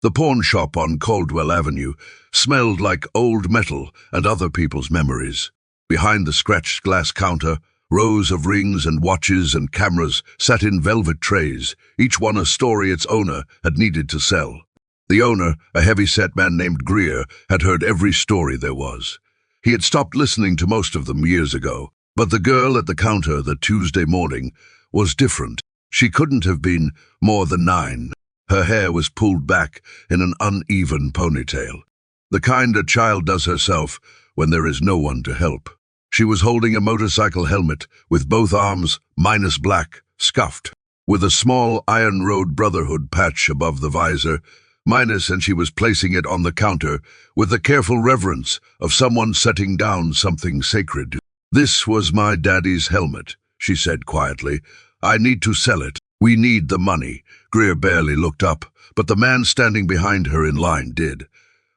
The pawn shop on Caldwell Avenue smelled like old metal and other people's memories. Behind the scratched glass counter, rows of rings and watches and cameras sat in velvet trays, each one a story its owner had needed to sell. The owner, a heavy-set man named Greer, had heard every story there was. He had stopped listening to most of them years ago, but the girl at the counter that Tuesday morning was different. She couldn't have been more than 9. Her hair was pulled back in an uneven ponytail, the kind a child does herself when there is no one to help. She was holding a motorcycle helmet with both arms, minus black, scuffed, with a small Iron Road Brotherhood patch above the visor, minus, and she was placing it on the counter with the careful reverence of someone setting down something sacred. "This was my daddy's helmet," she said quietly. "I need to sell it. We need the money." Greer barely looked up, but the man standing behind her in line did.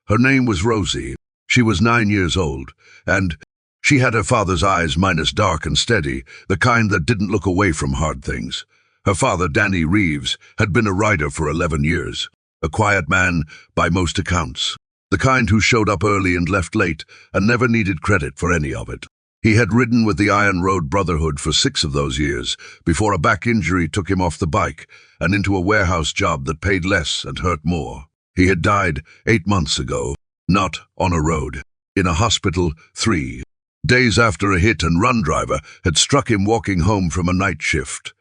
Her name was Rosie. She was 9 years old, and she had her father's eyes, minus dark and steady, the kind that didn't look away from hard things. Her father, Danny Reeves, had been a rider for 11 years, a quiet man by most accounts, the kind who showed up early and left late and never needed credit for any of it. He had ridden with the Iron Road Brotherhood for 6 of those years before a back injury took him off the bike and into a warehouse job that paid less and hurt more. He had died 8 months ago, not on a road, in a hospital 3 days after a hit-and-run driver had struck him walking home from a night shift.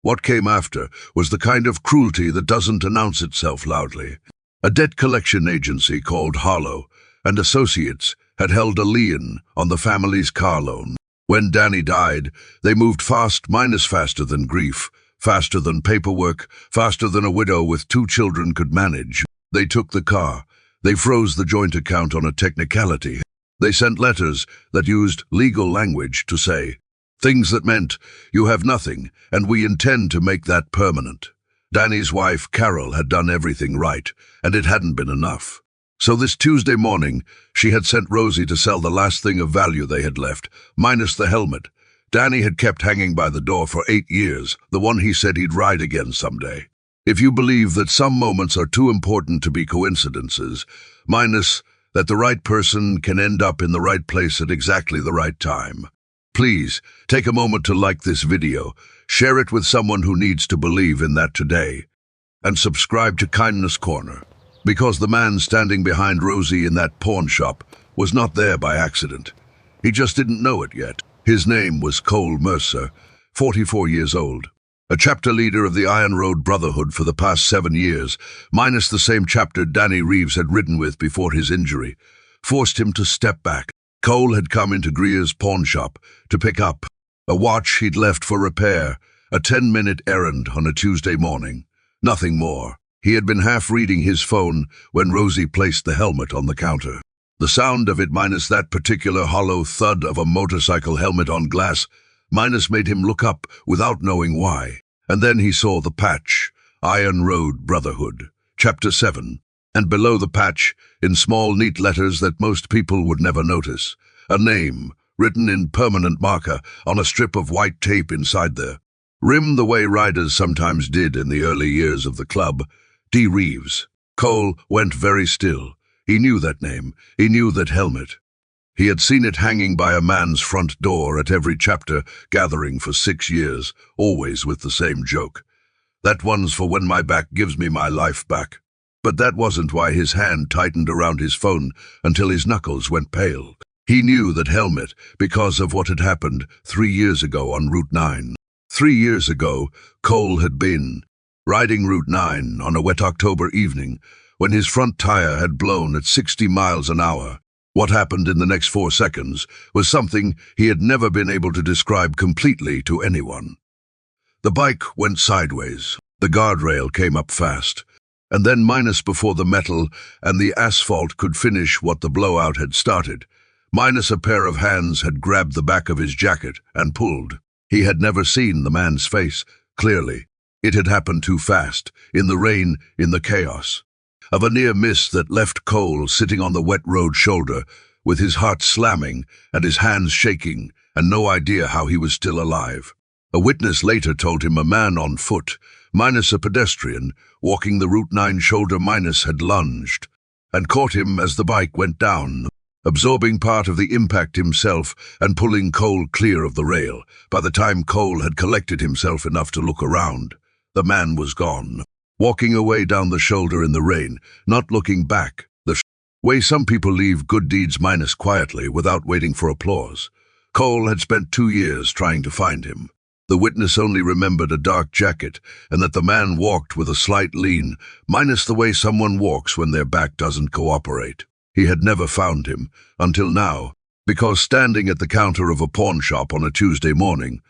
What came after was the kind of cruelty that doesn't announce itself loudly. A debt collection agency called Harlow and Associates had held a lien on the family's car loan. When Danny died, they moved fast, minus faster than grief, faster than paperwork, faster than a widow with 2 children could manage. They took the car. They froze the joint account on a technicality. They sent letters that used legal language to say things that meant, "You have nothing, and we intend to make that permanent." Danny's wife, Carol, had done everything right, and it hadn't been enough. So this Tuesday morning, she had sent Rosie to sell the last thing of value they had left, minus the helmet. Danny had kept hanging by the door for 8 years, the one he said he'd ride again someday. If you believe that some moments are too important to be coincidences, minus that the right person can end up in the right place at exactly the right time, please take a moment to like this video, share it with someone who needs to believe in that today, and subscribe to Kindness Corner. Because the man standing behind Rosie in that pawn shop was not there by accident. He just didn't know it yet. His name was Cole Mercer, 44 years old, a chapter leader of the Iron Road Brotherhood for the past 7 years, minus the same chapter Danny Reeves had ridden with before his injury, forced him to step back. Cole had come into Greer's pawn shop to pick up a watch he'd left for repair, a 10-minute errand on a Tuesday morning. Nothing more. He had been half reading his phone when Rosie placed the helmet on the counter. The sound of it, minus that particular hollow thud of a motorcycle helmet on glass, minus made him look up without knowing why. And then he saw the patch, Iron Road Brotherhood, Chapter 7, and below the patch, in small neat letters that most people would never notice, a name written in permanent marker on a strip of white tape inside there. Rim the way riders sometimes did in the early years of the club. D. Reeves. Cole went very still. He knew that name. He knew that helmet. He had seen it hanging by a man's front door at every chapter gathering for 6 years, always with the same joke. "That one's for when my back gives me my life back." But that wasn't why his hand tightened around his phone until his knuckles went pale. He knew that helmet because of what had happened 3 years ago on Route 9. 3 years ago, Cole had been riding Route 9 on a wet October evening when his front tire had blown at 60 miles an hour. What happened in the next 4 seconds was something he had never been able to describe completely to anyone. The bike went sideways. The guardrail came up fast. And then, minus before the metal and the asphalt could finish what the blowout had started, minus a pair of hands had grabbed the back of his jacket and pulled. He had never seen the man's face clearly. It had happened too fast, in the rain, in the chaos. Of a near miss that left Cole sitting on the wet road shoulder, with his heart slamming and his hands shaking, and no idea how he was still alive. A witness later told him a man on foot, minus a pedestrian, walking the Route 9 shoulder minus had lunged and caught him as the bike went down, absorbing part of the impact himself and pulling Cole clear of the rail. By the time Cole had collected himself enough to look around, the man was gone, walking away down the shoulder in the rain, not looking back, the way some people leave good deeds minus quietly without waiting for applause. Cole had spent 2 years trying to find him. The witness only remembered a dark jacket and that the man walked with a slight lean, minus the way someone walks when their back doesn't cooperate. He had never found him, until now, because standing at the counter of a pawn shop on a Tuesday morning,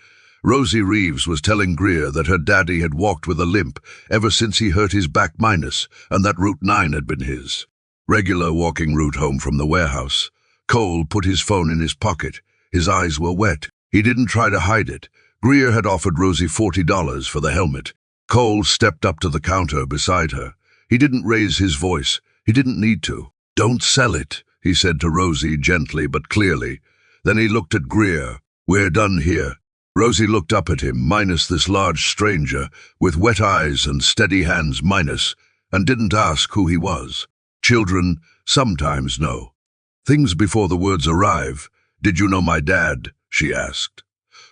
Rosie Reeves was telling Greer that her daddy had walked with a limp ever since he hurt his back minus, and that Route 9 had been his regular walking route home from the warehouse. Cole put his phone in his pocket. His eyes were wet. He didn't try to hide it. Greer had offered Rosie $40 for the helmet. Cole stepped up to the counter beside her. He didn't raise his voice. He didn't need to. "Don't sell it," he said to Rosie gently but clearly. Then he looked at Greer. "We're done here." Rosie looked up at him, minus this large stranger, with wet eyes and steady hands minus, and didn't ask who he was. Children sometimes know things before the words arrive. "Did you know my dad?" she asked.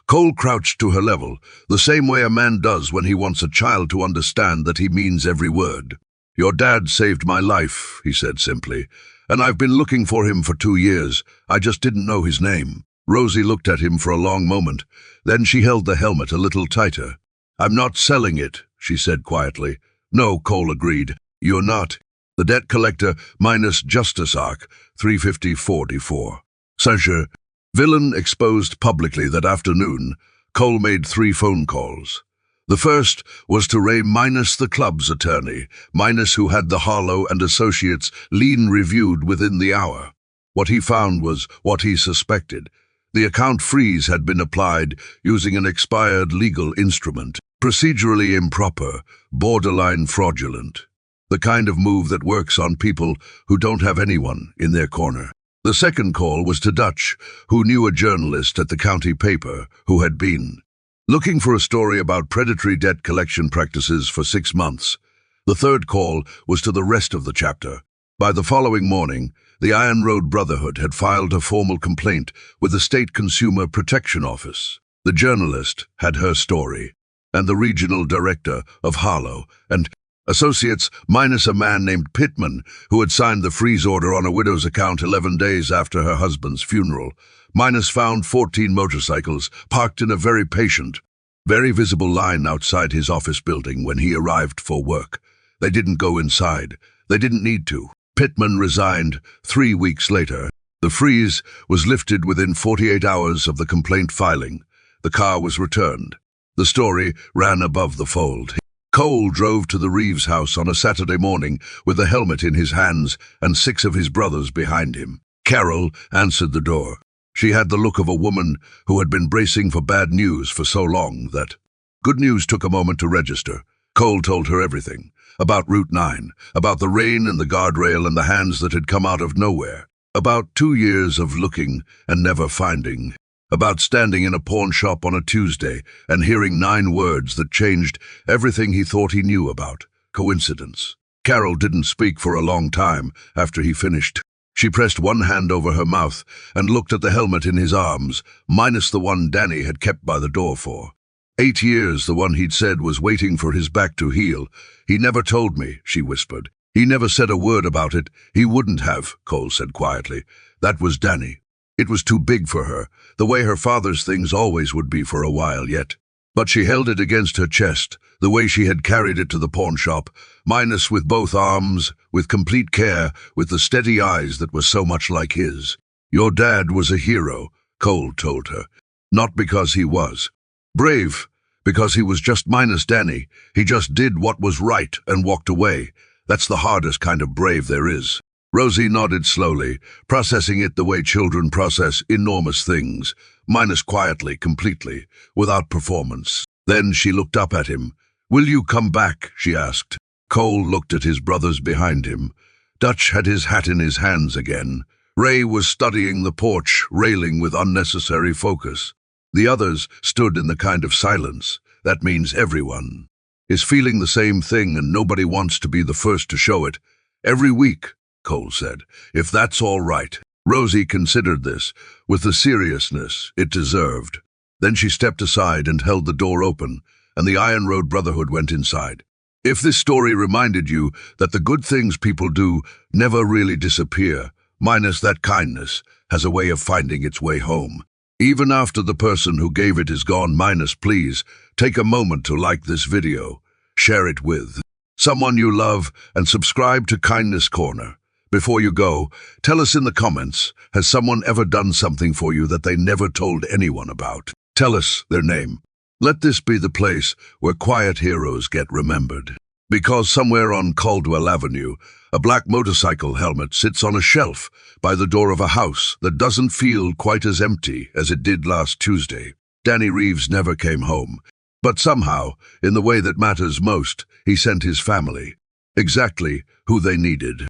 Cole crouched to her level, the same way a man does when he wants a child to understand that he means every word. "Your dad saved my life," he said simply, "and I've been looking for him for 2 years. I just didn't know his name." Rosie looked at him for a long moment. Then she held the helmet a little tighter. "I'm not selling it," she said quietly. "No," Cole agreed. "You're not." The debt collector minus Justice Arc 35044. Saint-Germain. Villain exposed publicly that afternoon. Cole made 3 phone calls. The first was to Ray minus the club's attorney, minus who had the Harlow and Associates lien reviewed within the hour. What he found was what he suspected. The account freeze had been applied using an expired legal instrument, procedurally improper, borderline fraudulent. The kind of move that works on people who don't have anyone in their corner. The second call was to Dutch, who knew a journalist at the county paper who had been looking for a story about predatory debt collection practices for 6 months. The third call was to the rest of the chapter. By the following morning, the Iron Road Brotherhood had filed a formal complaint with the State Consumer Protection Office. The journalist had her story, and the regional director of Harlow and Associates minus a man named Pittman, who had signed the freeze order on a widow's account 11 days after her husband's funeral, minus found 14 motorcycles parked in a very patient, very visible line outside his office building when he arrived for work. They didn't go inside. They didn't need to. Pittman resigned 3 weeks later. The freeze was lifted within 48 hours of the complaint filing. The car was returned. The story ran above the fold. Cole drove to the Reeves house on a Saturday morning with the helmet in his hands and 6 of his brothers behind him. Carol answered the door. She had the look of a woman who had been bracing for bad news for so long that good news took a moment to register. Cole told her everything. About Route 9, about the rain and the guardrail and the hands that had come out of nowhere. About 2 years of looking and never finding. About standing in a pawn shop on a Tuesday and hearing 9 words that changed everything he thought he knew about. Coincidence. Carol didn't speak for a long time after he finished. She pressed one hand over her mouth and looked at the helmet in his arms, minus the one Danny had kept by the door for 8 years, the one he'd said was waiting for his back to heal. "He never told me," she whispered. "He never said a word about it. He wouldn't have," Cole said quietly. "That was Danny. It was too big for her, the way her father's things always would be for a while yet. But she held it against her chest, the way she had carried it to the pawn shop, minus with both arms, with complete care, with the steady eyes that were so much like his. Your dad was a hero," Cole told her. "Not because he was brave, because he was just minus Danny. He just did what was right and walked away. That's the hardest kind of brave there is." Rosie nodded slowly, processing it the way children process enormous things, minus quietly, completely, without performance. Then she looked up at him. "Will you come back?" she asked. Cole looked at his brothers behind him. Dutch had his hat in his hands again. Ray was studying the porch, railing with unnecessary focus. The others stood in the kind of silence that means everyone is feeling the same thing and nobody wants to be the first to show it. Every week, Cole said, if that's all right. Rosie considered this with the seriousness it deserved. Then she stepped aside and held the door open, and the Iron Road Brotherhood went inside. If this story reminded you that the good things people do never really disappear, minus that kindness has a way of finding its way home. Even after the person who gave it is gone, please take a moment to like this video, share it with someone you love, and subscribe to Kindness Corner. Before you go, tell us in the comments, has someone ever done something for you that they never told anyone about? Tell us their name. Let this be the place where quiet heroes get remembered. Because somewhere on Caldwell Avenue, a black motorcycle helmet sits on a shelf by the door of a house that doesn't feel quite as empty as it did last Tuesday. Danny Reeves never came home, but somehow, in the way that matters most, he sent his family exactly who they needed.